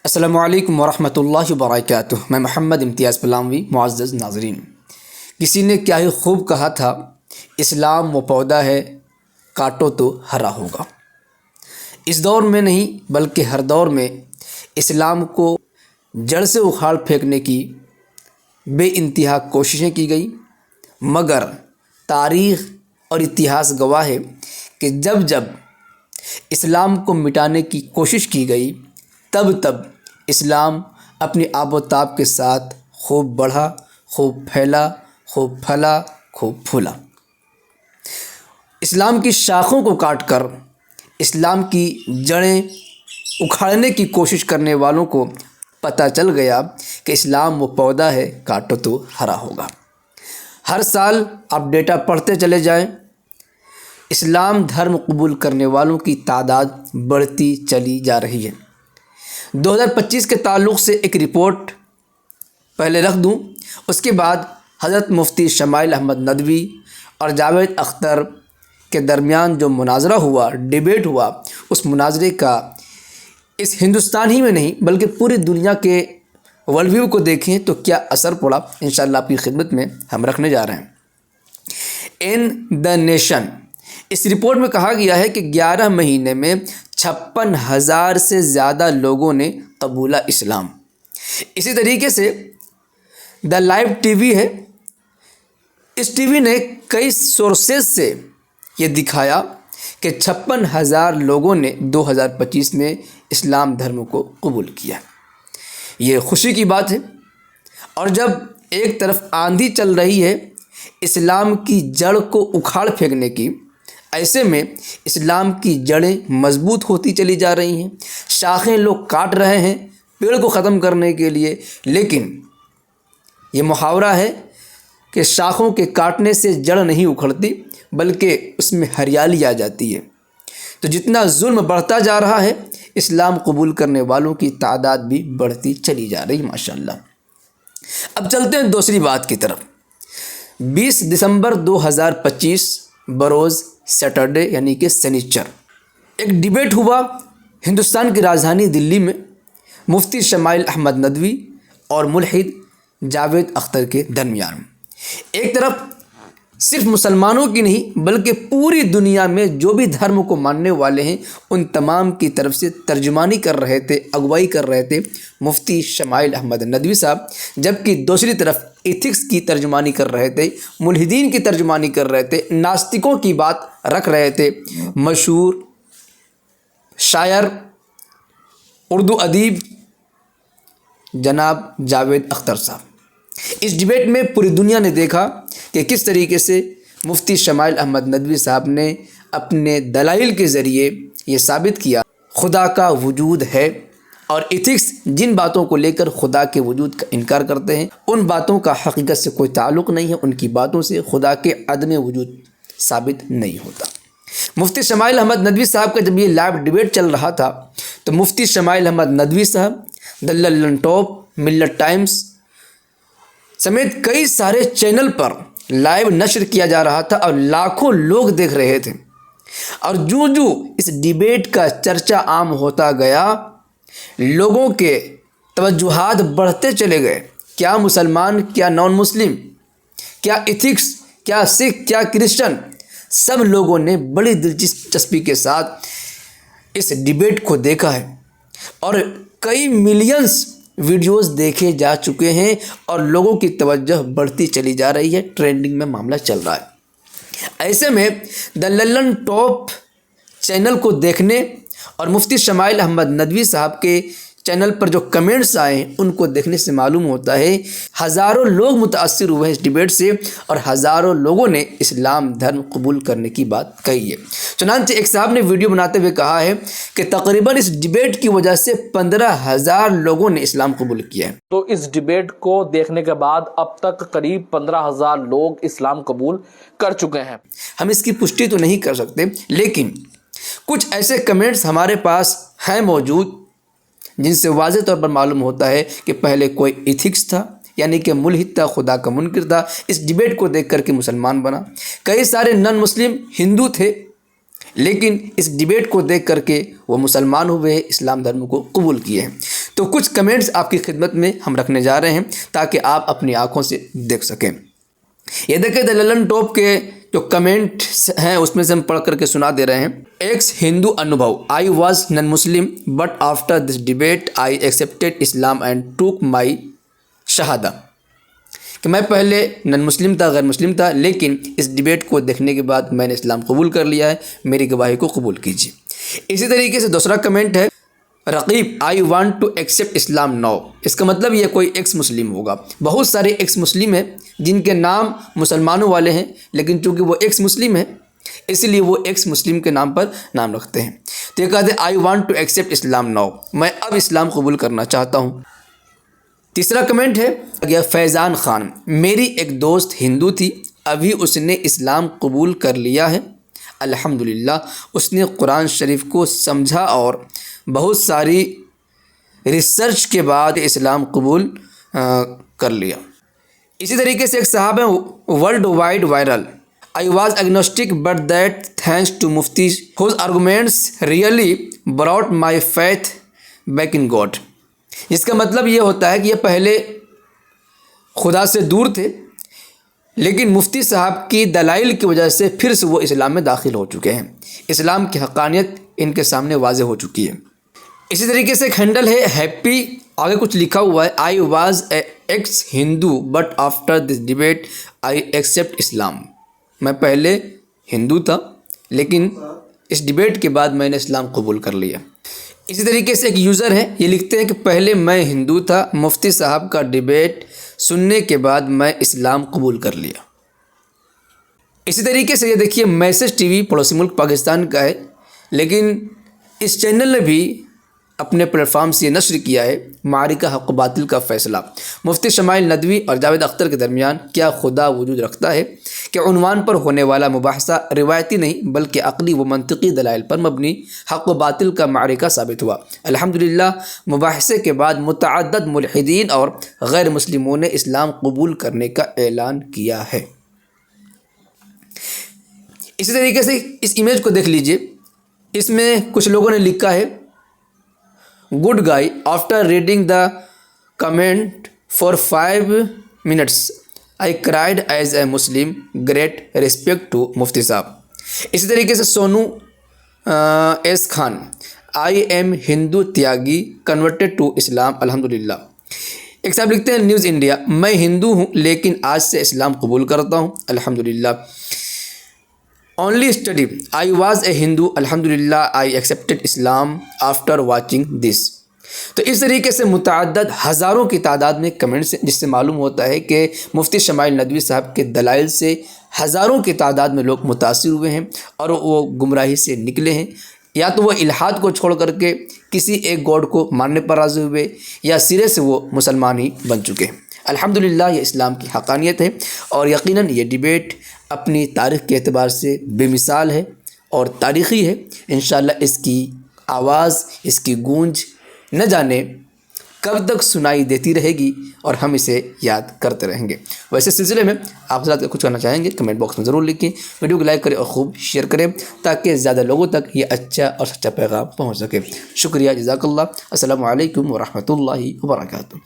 السلام علیکم ورحمۃ اللہ وبرکاتہ۔ میں محمد امتیاز پلاوی۔ معزز ناظرین، کسی نے کیا ہی خوب کہا تھا، اسلام وہ پودا ہے کاٹو تو ہرا ہوگا۔ اس دور میں نہیں بلکہ ہر دور میں اسلام کو جڑ سے اکھاڑ پھینکنے کی بے انتہا کوششیں کی گئی، مگر تاریخ اور اتہاس گواہ ہے کہ جب جب اسلام کو مٹانے کی کوشش کی گئی تب تب اسلام اپنی آب و تاب کے ساتھ خوب بڑھا، خوب پھیلا، خوب پھلا، خوب پھولا۔ اسلام کی شاخوں کو کاٹ کر اسلام کی جڑیں اکھاڑنے کی کوشش کرنے والوں کو پتہ چل گیا کہ اسلام وہ پودا ہے کاٹو تو ہرا ہوگا۔ ہر سال آپ ڈیٹا پڑھتے چلے جائیں، اسلام دھرم قبول کرنے والوں کی تعداد بڑھتی چلی جا رہی ہے۔ 2025 کے تعلق سے ایک رپورٹ پہلے رکھ دوں، اس کے بعد حضرت مفتی شمائل احمد ندوی اور جاوید اختر کے درمیان جو مناظرہ ہوا، ڈیبیٹ ہوا، اس مناظرے کا اس ہندوستان ہی میں نہیں بلکہ پوری دنیا کے ورلڈ ویو کو دیکھیں تو کیا اثر پڑا، انشاءاللہ آپ کی خدمت میں ہم رکھنے جا رہے ہیں۔ ان دا نیشن، اس رپورٹ میں کہا گیا ہے کہ 11 مہینے میں 56,000 سے زیادہ لوگوں نے قبولا اسلام۔ اسی طریقے سے دا لائیو ٹی وی ہے، اس ٹی وی نے کئی سورسز سے یہ دکھایا کہ 56,000 لوگوں نے 2025 میں اسلام دھرم کو قبول کیا۔ یہ خوشی کی بات ہے، اور جب ایک طرف آندھی چل رہی ہے اسلام کی جڑ کو اکھاڑ پھینکنے کی، ایسے میں اسلام کی جڑیں مضبوط ہوتی چلی جا رہی ہیں، شاخیں لوگ کاٹ رہے ہیں پیڑ کو ختم کرنے کے لیے، لیکن یہ محاورہ ہے کہ شاخوں کے کاٹنے سے جڑ نہیں اکھڑتی بلکہ اس میں ہریالی آ جاتی ہے۔ تو جتنا ظلم بڑھتا جا رہا ہے اسلام قبول کرنے والوں کی تعداد بھی بڑھتی چلی جا رہی، ماشاءاللہ۔ اب چلتے ہیں دوسری بات کی طرف۔ 20 دسمبر 2025 بروز سیٹرڈے یعنی کہ سنیچر، ایک ڈیبیٹ ہوا ہندوستان کی راجدھانی دلی میں مفتی شمائل احمد ندوی اور ملحد جاوید اختر کے درمیان۔ ایک طرف صرف مسلمانوں کی نہیں بلکہ پوری دنیا میں جو بھی دھرم کو ماننے والے ہیں ان تمام کی طرف سے ترجمانی کر رہے تھے، اگوائی کر رہے تھے مفتی شمائل احمد ندوی صاحب، جبکہ دوسری طرف ایتھکس کی ترجمانی کر رہے تھے، ملحدین کی ترجمانی کر رہے تھے، ناستکوں کی بات رکھ رہے تھے مشہور شاعر، اردو ادیب جناب جاوید اختر صاحب۔ اس ڈیبیٹ میں پوری دنیا نے دیکھا کہ کس طریقے سے مفتی شمائل احمد ندوی صاحب نے اپنے دلائل کے ذریعے یہ ثابت کیا خدا کا وجود ہے، اور ایتھکس جن باتوں کو لے کر خدا کے وجود کا انکار کرتے ہیں ان باتوں کا حقیقت سے کوئی تعلق نہیں ہے، ان کی باتوں سے خدا کے عدم وجود ثابت نہیں ہوتا۔ مفتی شمائل احمد ندوی صاحب کا جب یہ لائیو ڈیبیٹ چل رہا تھا تو مفتی شمائل احمد ندوی صاحب، دا لندن ٹاپ، ملت ٹائمز سمیت کئی سارے چینل پر لائیو نشر کیا جا رہا تھا اور لاکھوں لوگ دیکھ رہے تھے، اور جو اس ڈیبیٹ کا چرچا عام ہوتا گیا لوگوں کے توجہات بڑھتے چلے گئے، کیا مسلمان، کیا نان مسلم، کیا ایتھکس، کیا سکھ، کیا کرسچن، سب لوگوں نے بڑی دلچسپی کے ساتھ اس ڈیبیٹ کو دیکھا ہے، اور کئی ملینز ویڈیوز دیکھے جا چکے ہیں اور لوگوں کی توجہ بڑھتی چلی جا رہی ہے، ٹرینڈنگ میں معاملہ چل رہا ہے۔ ایسے میں دا لندن ٹاپ چینل کو دیکھنے اور مفتی شمائل احمد ندوی صاحب کے چینل پر جو کمنٹس آئے ہیں ان کو دیکھنے سے معلوم ہوتا ہے ہزاروں لوگ متاثر ہوئے اس ڈیبیٹ سے، اور ہزاروں لوگوں نے اسلام دھرم قبول کرنے کی بات کہی ہے۔ چنانچہ ایک صاحب نے ویڈیو بناتے ہوئے کہا ہے کہ تقریباً اس ڈیبیٹ کی وجہ سے 15,000 لوگوں نے اسلام قبول کیا ہے۔ تو اس ڈیبیٹ کو دیکھنے کے بعد اب تک قریب 15,000 لوگ اسلام قبول کر چکے ہیں۔ ہم اس کی پشٹی تو نہیں کر سکتے، لیکن کچھ ایسے کمنٹس ہمارے پاس ہیں موجود جن سے واضح طور پر معلوم ہوتا ہے کہ پہلے کوئی ایتھکس تھا، یعنی کہ ملحد تھا، خدا کا منکر تھا، اس ڈیبیٹ کو دیکھ کر کے مسلمان بنا۔ کئی سارے نان مسلم ہندو تھے، لیکن اس ڈیبیٹ کو دیکھ کر کے وہ مسلمان ہوئے ہیں، اسلام دھرم کو قبول کیے ہیں۔ تو کچھ کمنٹس آپ کی خدمت میں ہم رکھنے جا رہے ہیں تاکہ آپ اپنی آنکھوں سے دیکھ سکیں۔ یہ دیکھیں دا للن ٹاپ کے جو کمنٹس ہیں اس میں سے ہم پڑھ کر کے سنا دے رہے ہیں۔ Ex Hindu Anubhav, I was non Muslim but after this debate I accepted Islam and took my شہادہ، کہ میں پہلے نان مسلم تھا، غیر مسلم تھا، لیکن اس ڈیبیٹ کو دیکھنے کے بعد میں نے اسلام قبول کر لیا ہے، میری گواہی کو قبول کیجیے۔ اسی طریقے سے دوسرا کمنٹ ہے Raqib, I want to accept Islam now, اس کا مطلب یہ کوئی ایکس مسلم ہوگا۔ بہت سارے ایکس مسلم ہیں جن کے نام مسلمانوں والے ہیں، لیکن چونکہ وہ ایکس مسلم ہیں اس لیے وہ ایکس مسلم کے نام پر نام رکھتے ہیں۔ تو یہ کہتے ہیں I want to accept Islam now, میں اب اسلام قبول کرنا چاہتا ہوں۔ تیسرا کمنٹ ہے فیضان خان، میری ایک دوست ہندو تھی، ابھی اس نے اسلام قبول کر لیا ہے، الحمدللہ اس نے قرآن شریف کو سمجھا اور بہت ساری ریسرچ کے بعد اسلام قبول کر لیا۔ اسی طریقے سے ایک صاحب ہیں worldwide viral, I was agnostic but that thanks to Mufti whose arguments really brought my faith back in God, جس کا مطلب یہ ہوتا ہے کہ یہ پہلے خدا سے دور تھے، لیکن مفتی صاحب کی دلائل کی وجہ سے پھر سے وہ اسلام میں داخل ہو چکے ہیں، اسلام کی حقانیت ان کے سامنے واضح ہو چکی ہے۔ اسی طریقے سے ایک ہینڈل ہے ہیپی، آگے کچھ لکھا ہوا ہے I was a ex Hindu but after this debate I accept Islam, میں پہلے ہندو تھا لیکن اس ڈیبیٹ کے بعد میں نے اسلام قبول کر لیا۔ اسی طریقے سے ایک یوزر ہے، یہ لکھتے ہیں کہ پہلے میں ہندو تھا، مفتی صاحب کا ڈیبیٹ سننے کے بعد میں اسلام قبول کر لیا۔ اسی طریقے سے یہ دیکھیے میسج ٹی وی پڑوسی ملک پاکستان کا ہے، لیکن اس چینل نے بھی اپنے پلیٹ فارم سے یہ نشر کیا ہے معرکہ حق و باطل کا فیصلہ، مفتی شمائل ندوی اور جاوید اختر کے درمیان کیا خدا وجود رکھتا ہے، کہ عنوان پر ہونے والا مباحثہ روایتی نہیں بلکہ عقلی و منطقی دلائل پر مبنی حق و باطل کا معرکہ ثابت ہوا۔ الحمدللہ مباحثے کے بعد متعدد ملحدین اور غیر مسلموں نے اسلام قبول کرنے کا اعلان کیا ہے۔ اسی طریقے سے اس امیج کو دیکھ لیجئے، اس میں کچھ لوگوں نے لکھا ہے good guy after reading the comment for 5 minutes I cried as a Muslim, great respect to مفتی صاحب۔ اسی طریقے سے Sonu S Khan, I am Hindu Tyagi converted to Islam الحمدللہ۔ ایک صاحب لکھتے ہیں نیوز انڈیا، میں ہندو ہوں لیکن آج سے اسلام قبول کرتا ہوں الحمدللہ۔ Only study, I was a Hindu الحمدللہ I accepted Islam after watching this. تو اس طریقے سے متعدد ہزاروں کی تعداد میں کمنٹس ہیں، جس سے معلوم ہوتا ہے کہ مفتی شمائل ندوی صاحب کے دلائل سے ہزاروں کی تعداد میں لوگ متاثر ہوئے ہیں اور وہ گمراہی سے نکلے ہیں، یا تو وہ الحاد کو چھوڑ کر کے کسی ایک گاڈ کو ماننے پر راضی ہوئے یا سرے سے وہ مسلمان ہی بن چکے ہیں۔ الحمدللہ یہ اسلام کی حقانیت ہے اور یقیناً یہ ڈیبیٹ اپنی تاریخ کے اعتبار سے بے مثال ہے اور تاریخی ہے۔ انشاءاللہ اس کی آواز، اس کی گونج نہ جانے کب تک سنائی دیتی رہے گی اور ہم اسے یاد کرتے رہیں گے۔ ویسے سلسلے میں آپ حضرات کچھ کرنا چاہیں گے کمنٹ باکس میں ضرور لکھیں، ویڈیو کو لائک کریں اور خوب شیئر کریں تاکہ زیادہ لوگوں تک یہ اچھا اور سچا پیغام پہنچ سکے۔ شکریہ، جزاک اللہ، السلام علیکم ورحمۃ اللہ وبرکاتہ۔